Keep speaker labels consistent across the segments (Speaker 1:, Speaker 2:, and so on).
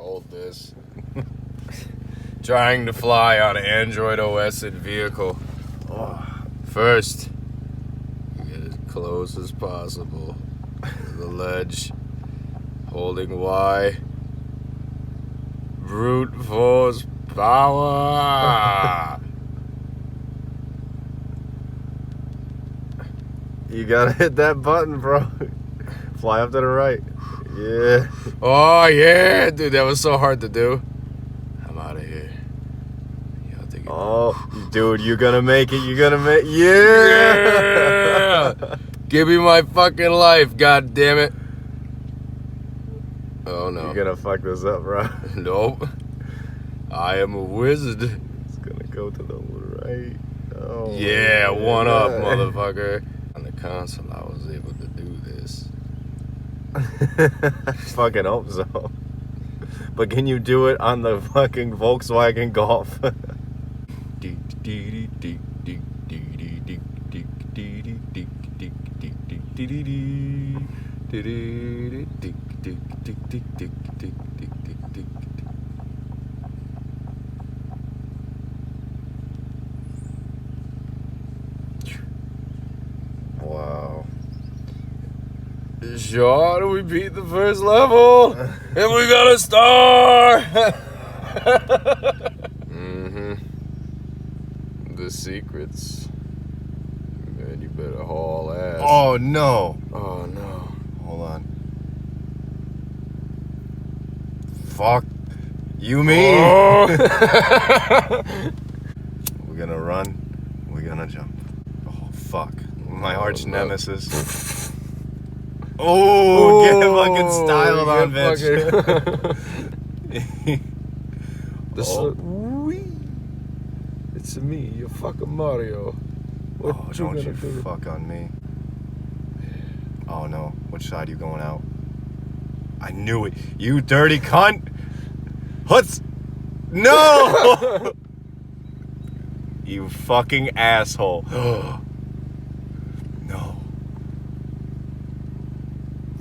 Speaker 1: hold this. Trying to fly on an Android OS vehicle. First, you get as close as possible to the ledge. Holding Y. Brute force power.
Speaker 2: You gotta hit that button, bro. Fly up to the right. Yeah.
Speaker 1: Oh, yeah, dude, that was so hard to do. I'm out of here.
Speaker 2: Oh, dude, you're gonna make it. You're gonna make. Yeah.
Speaker 1: Give me my fucking life, god damn it. Oh no.
Speaker 2: You're gonna fuck this up, bro.
Speaker 1: Nope. I am a wizard.
Speaker 2: It's gonna go to the right. Oh.
Speaker 1: Yeah, one up, motherfucker. On the console, I was able to do this.
Speaker 2: Fucking hope so. But can you do it on the fucking Volkswagen Golf? Wow.
Speaker 1: Sean, we beat the first level, and we got a star. The secrets. Man, you better haul ass.
Speaker 2: Oh no.
Speaker 1: Oh no.
Speaker 2: Hold on. Fuck. You mean?
Speaker 1: Oh.
Speaker 2: We're gonna run. We're gonna jump. Oh fuck. My arch nemesis. Oh, get fucking styled on, bitch.
Speaker 1: It's me, you fucking Mario. What
Speaker 2: Oh,
Speaker 1: you
Speaker 2: don't
Speaker 1: gonna
Speaker 2: you
Speaker 1: do?
Speaker 2: fuck on me. Oh no. Which side are you going out? I knew it. You dirty cunt. What's... No! You fucking asshole. No.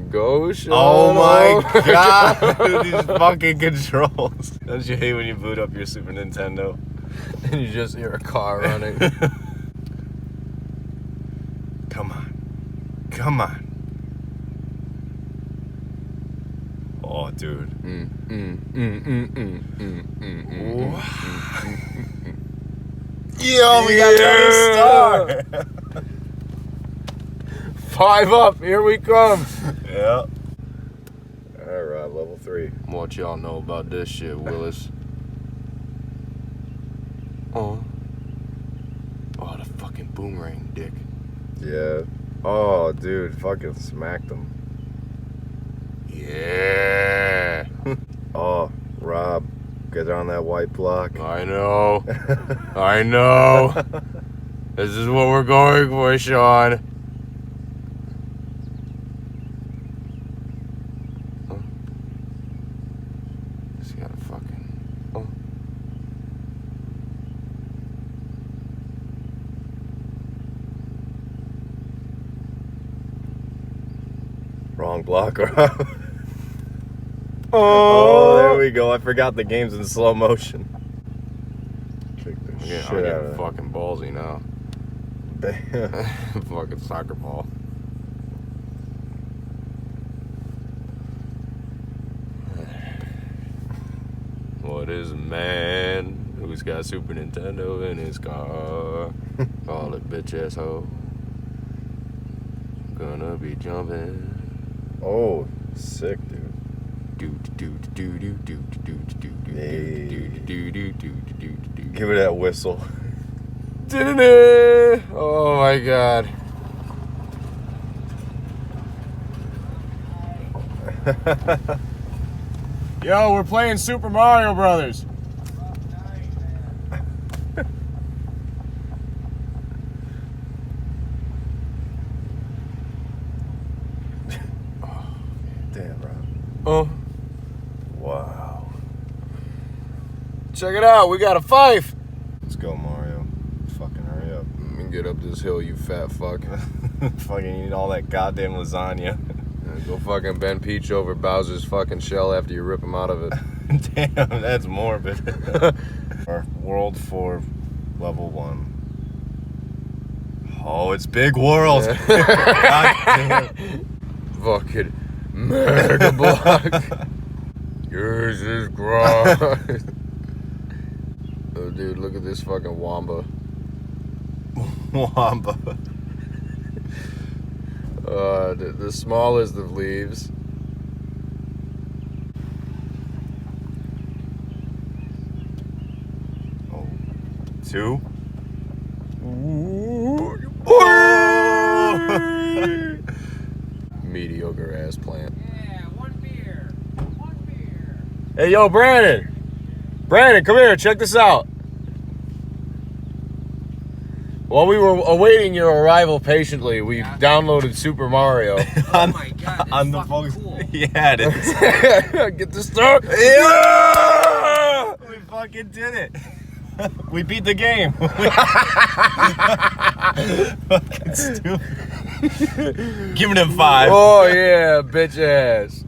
Speaker 1: Go, Sean.
Speaker 2: Oh my god. These fucking controls. Don't you hate when you boot up your Super Nintendo?
Speaker 1: And you just hear a car running.
Speaker 2: Come on. Come on. Oh, dude. Yo, we got another star.
Speaker 1: 5 up, here we come.
Speaker 2: Yeah. Alright, Rob, level 3.
Speaker 1: What y'all know about this shit, Willis? Oh, the fucking boomerang dick.
Speaker 2: Yeah. Oh, dude, fucking smacked him.
Speaker 1: Yeah.
Speaker 2: Oh, Rob, get on that white block.
Speaker 1: I know. I know. This is what we're going for, Sean. Oh. Just gotta fucking... Oh.
Speaker 2: Wrong block, Rob. Oh, there we go. I forgot the game's in slow motion. Kick the
Speaker 1: Yeah,
Speaker 2: shit
Speaker 1: I'm
Speaker 2: out
Speaker 1: getting
Speaker 2: of
Speaker 1: fucking ballsy now.
Speaker 2: Damn.
Speaker 1: Fucking soccer ball. What is a man who's got Super Nintendo in his car? Call it bitch asshole. Gonna be jumping.
Speaker 2: Oh, sick, dude. Give it that whistle.
Speaker 1: Oh my god. Yo, we're playing Super Mario Brothers.
Speaker 2: Damn, Rob.
Speaker 1: Oh.
Speaker 2: Wow.
Speaker 1: Check it out, we got a fife.
Speaker 2: Let's go, Mario. Fucking hurry up.
Speaker 1: Let me get up this hill, you fat fuck.
Speaker 2: Fucking eat all that goddamn lasagna.
Speaker 1: Go fucking bend Peach over Bowser's fucking shell after you rip him out of it.
Speaker 2: Damn, that's morbid. Our World 4 level 1. Oh, it's big world. God damn.
Speaker 1: Fucking Mega Block. Yours is gross. Oh, dude, look at this fucking Wamba.
Speaker 2: Wamba.
Speaker 1: The smallest of leaves.
Speaker 2: Oh. 2.
Speaker 1: Mediocre ass plant.
Speaker 3: Yeah, 1 beer. 1 beer.
Speaker 1: Hey, yo, Brandon. Brandon, come here. Check this out. While we were awaiting your arrival patiently, we downloaded Super Mario.
Speaker 3: Oh my god, that's
Speaker 2: on the
Speaker 3: fucking
Speaker 2: phone.
Speaker 3: cool.
Speaker 2: Yeah, it is.
Speaker 1: Get the start.
Speaker 2: Yeah! We fucking did it. We beat the game. Fucking stupid. Giving him 5.
Speaker 1: Oh, yeah, bitch ass.